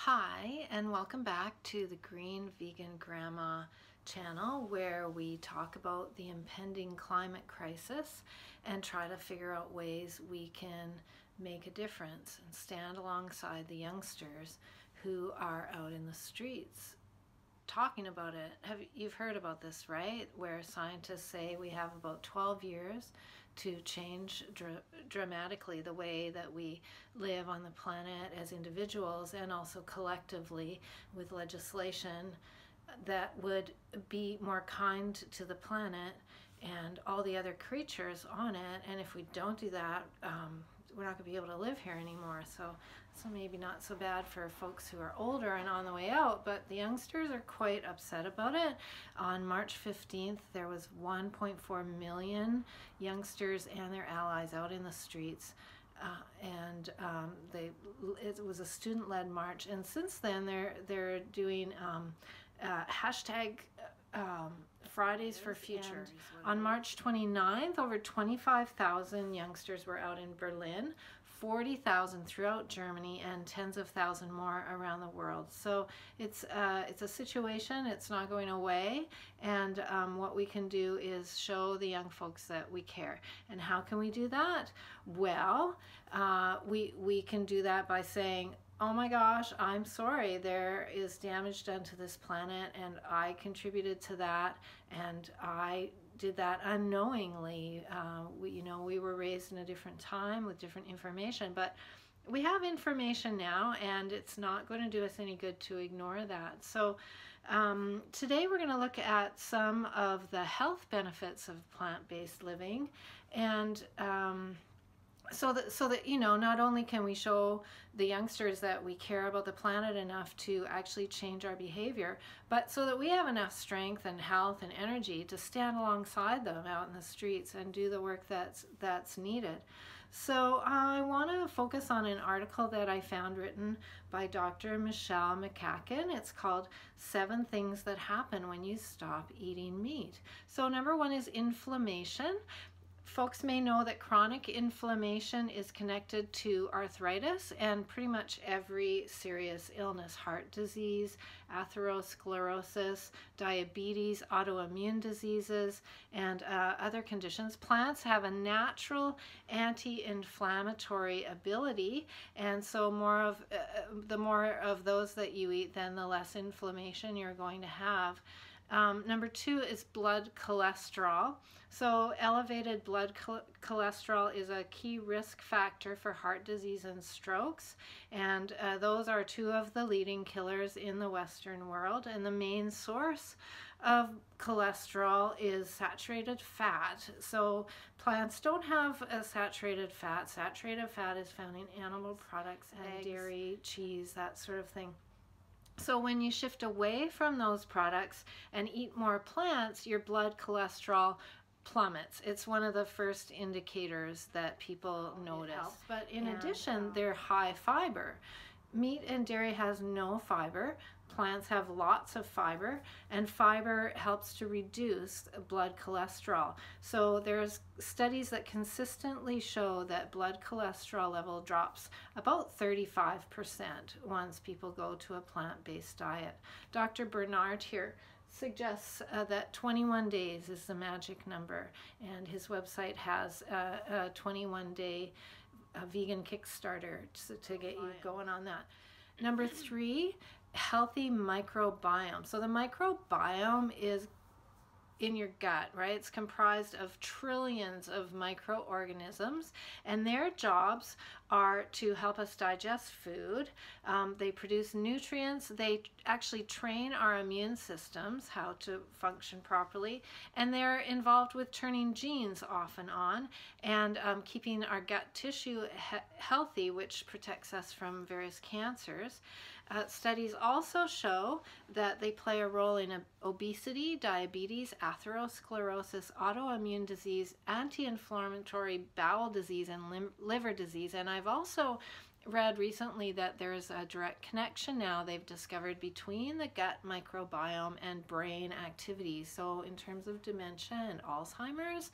Hi, and welcome back to the Green Vegan Grandma channel, where we talk about the impending climate crisis and try to figure out ways we can make a difference and stand alongside the youngsters who are out in the streets talking about it. You've heard about this, right? Where scientists say we have about 12 years to change dramatically the way that we live on the planet as individuals, and also collectively with legislation that would be more kind to the planet and all the other creatures on it. And if we don't do that, we're not going to be able to live here anymore. So maybe not so bad for folks who are older and on the way out, but the youngsters are quite upset about it. On March 15th, there was 1.4 million youngsters and their allies out in the streets. It was a student-led march, and since then they're doing hashtag Fridays for Future. On March 29th, over 25,000 youngsters were out in Berlin, 40,000 throughout Germany, and tens of thousands more around the world. So it's a situation. It's not going away, and what we can do is show the young folks that we care. And how can we do that? Well, we can do that by saying, oh my gosh, I'm sorry, there is damage done to this planet, and I contributed to that, and I did that unknowingly. We were raised in a different time with different information, but we have information now, and it's not going to do us any good to ignore that. So today we're going to look at some of the health benefits of plant-based living, and so that not only can we show the youngsters that we care about the planet enough to actually change our behavior, but so that we have enough strength and health and energy to stand alongside them out in the streets and do the work that's needed. So I want to focus on an article that I found written by Dr. Michelle McCacken. It's called 7 Things That Happen When You Stop Eating Meat. So number 1 is inflammation. Folks may know that chronic inflammation is connected to arthritis and pretty much every serious illness: heart disease, atherosclerosis, diabetes, autoimmune diseases, and other conditions. Plants have a natural anti-inflammatory ability, and so the more of those that you eat, then the less inflammation you're going to have. Number 2 is blood cholesterol. So elevated blood cholesterol is a key risk factor for heart disease and strokes, and those are 2 of the leading killers in the Western world. And the main source of cholesterol is saturated fat. So plants don't have a saturated fat. Saturated fat is found in animal products, eggs, dairy, cheese, that sort of thing. So when you shift away from those products and eat more plants, your blood cholesterol plummets. It's one of the first indicators that people notice. But in addition, they're high fiber. Meat and dairy has no fiber. Plants have lots of fiber, and fiber helps to reduce blood cholesterol. So there's studies that consistently show that blood cholesterol level drops about 35% once people go to a plant-based diet. Dr. Bernard here suggests that 21 days is the magic number, and his website has a 21-day vegan Kickstarter to get you going on that. Number 3, healthy microbiome. So the microbiome is in your gut, right? It's comprised of trillions of microorganisms, and their jobs are to help us digest food. They produce nutrients. They actually train our immune systems how to function properly, and they're involved with turning genes off and on, and keeping our gut tissue healthy, which protects us from various cancers. Studies also show that they play a role in obesity, diabetes, atherosclerosis, autoimmune disease, anti-inflammatory bowel disease, and liver disease. And I've also read recently that there's a direct connection now they've discovered between the gut microbiome and brain activity. So in terms of dementia and Alzheimer's,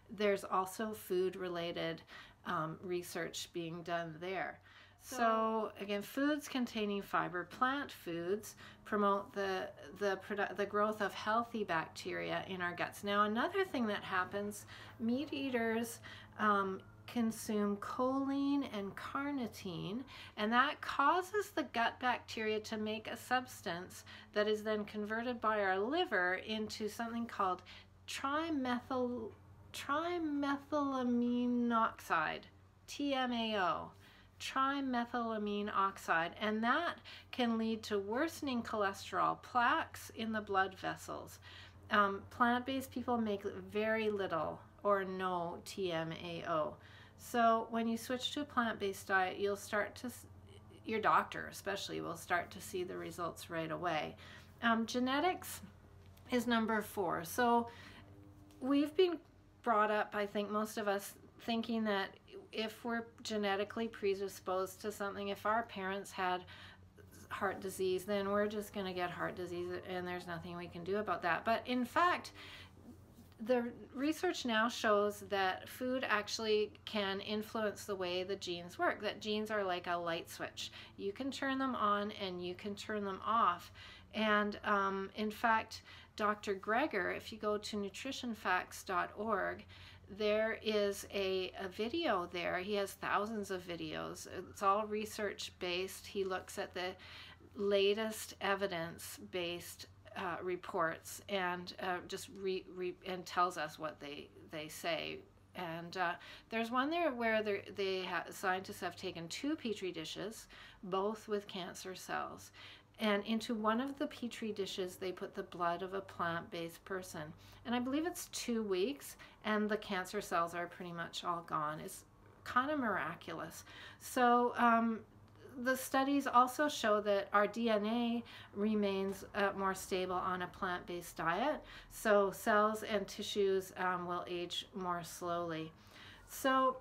there's also food-related research being done there. So again, foods containing fiber, plant foods, promote the growth of healthy bacteria in our guts. Now, another thing that happens, meat eaters consume choline and carnitine, and that causes the gut bacteria to make a substance that is then converted by our liver into something called trimethylamine oxide, TMAO. Trimethylamine oxide, and that can lead to worsening cholesterol, plaques in the blood vessels. Plant-based people make very little or no TMAO. So when you switch to a plant-based diet, you'll start to, your doctor especially, will start to see the results right away. Genetics is number 4. So we've been brought up, I think most of us, thinking that if we're genetically predisposed to something, if our parents had heart disease, then we're just going to get heart disease and there's nothing we can do about that. But in fact, the research now shows that food actually can influence the way the genes work, that genes are like a light switch. You can turn them on and you can turn them off. And in fact, Dr. Greger, if you go to nutritionfacts.org, there is a video there. He has thousands of videos. It's all research based. He looks at the latest evidence based reports and just and tells us what they say. And there's one there where scientists have taken 2 petri dishes, both with cancer cells, and into one of the petri dishes they put the blood of a plant-based person, and I believe it's 2 weeks and the cancer cells are pretty much all gone. It's kind of miraculous. So the studies also show that our DNA remains more stable on a plant-based diet, so cells and tissues will age more slowly. So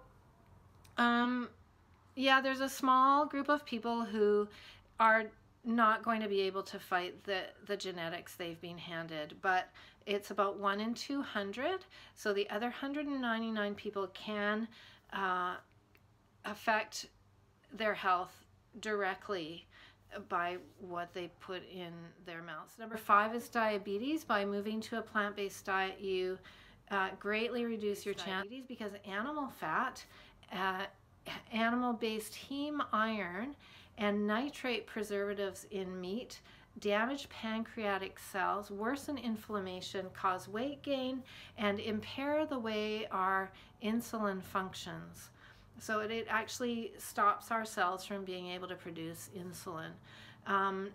yeah, there's a small group of people who are not going to be able to fight the genetics they've been handed, but it's about 1 in 200. So the other 199 people can affect their health directly by what they put in their mouths. Number 5 is diabetes. By moving to a plant-based diet, you greatly reduce your chances, because animal fat, animal-based heme iron, and nitrate preservatives in meat damage pancreatic cells, worsen inflammation, cause weight gain, and impair the way our insulin functions. So it actually stops our cells from being able to produce insulin.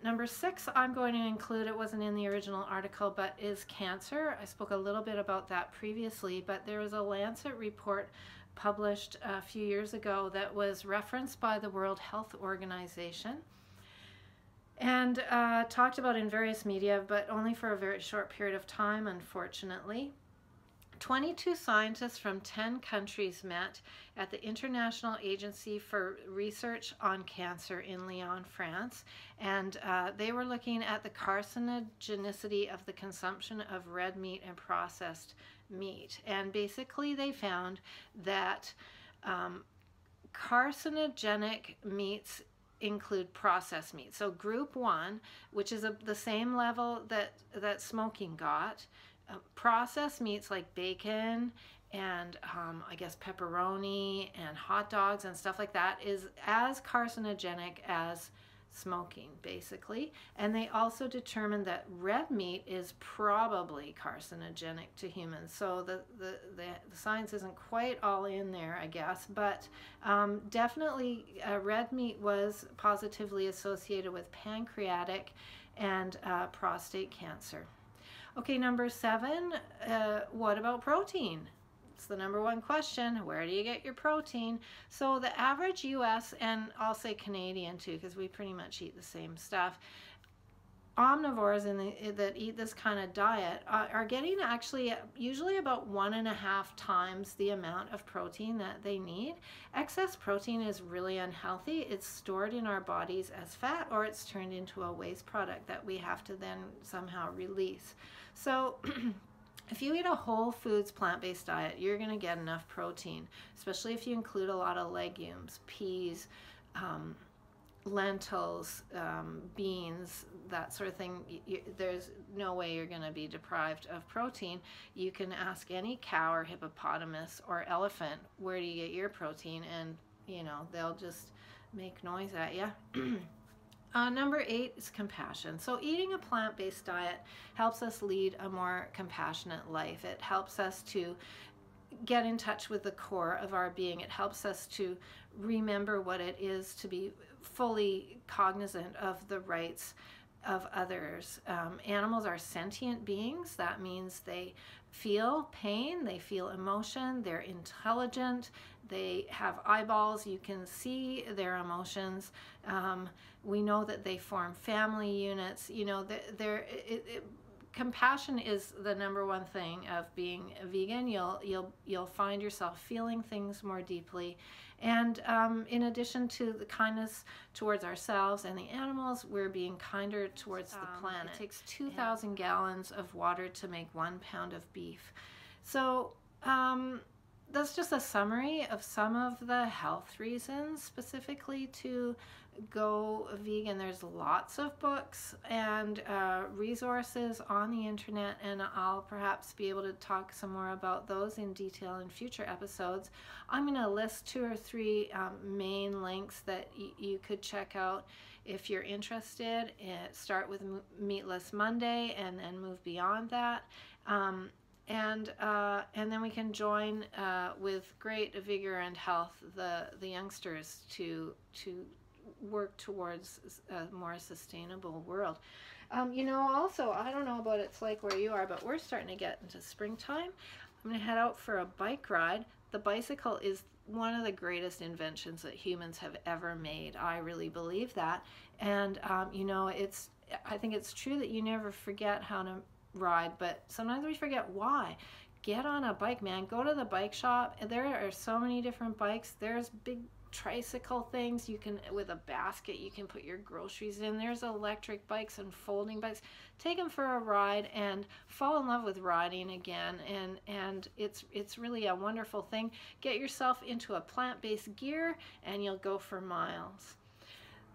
Number 6, I'm going to include, it wasn't in the original article, but is cancer. I spoke a little bit about that previously, but there was a Lancet report published a few years ago that was referenced by the World Health Organization and talked about in various media, but only for a very short period of time, unfortunately. 22 scientists from 10 countries met at the International Agency for Research on Cancer in Lyon, France, and they were looking at the carcinogenicity of the consumption of red meat and processed meat. And basically they found that carcinogenic meats include processed meat. So group 1, which is the same level that smoking got, processed meats like bacon and I guess pepperoni and hot dogs and stuff like that is as carcinogenic as smoking, basically. And they also determined that red meat is probably carcinogenic to humans. So the science isn't quite all in there, I guess, but definitely red meat was positively associated with pancreatic and prostate cancer. Okay, number 7, what about protein? It's the number 1 question. Where do you get your protein? So the average US, and I'll say Canadian too, because we pretty much eat the same stuff, omnivores that eat this kind of diet are getting actually usually about 1.5 times the amount of protein that they need. Excess protein is really unhealthy. It's stored in our bodies as fat, or it's turned into a waste product that we have to then somehow release. So if you eat a whole foods plant-based diet, you're going to get enough protein, especially if you include a lot of legumes, peas, lentils, beans, that sort of thing. There's no way you're going to be deprived of protein. You can ask any cow or hippopotamus or elephant, where do you get your protein? And, they'll just make noise at you. Number 8 is compassion. So eating a plant-based diet helps us lead a more compassionate life. It helps us to get in touch with the core of our being. It helps us to remember what it is to be fully cognizant of the rights of others. Animals are sentient beings. That means they feel pain, they feel emotion, they're intelligent, they have eyeballs, you can see their emotions. We know that they form family units. Compassion is the number one thing of being a vegan. You'll find yourself feeling things more deeply, and in addition to the kindness towards ourselves and the animals, we're being kinder towards the planet. It takes 2,000 gallons of water to make 1 pound of beef. So that's just a summary of some of the health reasons specifically to go vegan. There's lots of books and resources on the internet, and I'll perhaps be able to talk some more about those in detail in future episodes. I'm going to list 2 or 3 main links that you could check out if you're interested. Start with Meatless Monday and then move beyond that. And then we can join with great vigor and health the youngsters to work towards a more sustainable world. Also, I don't know about it's like where you are, but we're starting to get into springtime. I'm going to head out for a bike ride. The bicycle is one of the greatest inventions that humans have ever made. I really believe that. And, I think it's true that you never forget how to ride, but sometimes we forget why. Get on a bike, man. Go to the bike shop. There are so many different bikes. There's big tricycle things. You can, with a basket, you can put your groceries in. There's electric bikes and folding bikes. Take them for a ride and fall in love with riding again. And it's really a wonderful thing. Get yourself into a plant-based gear and you'll go for miles.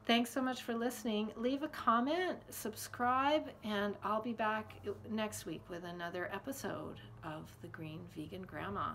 Thanks so much for listening. Leave a comment, subscribe, and I'll be back next week with another episode of The Green Vegan Grandma.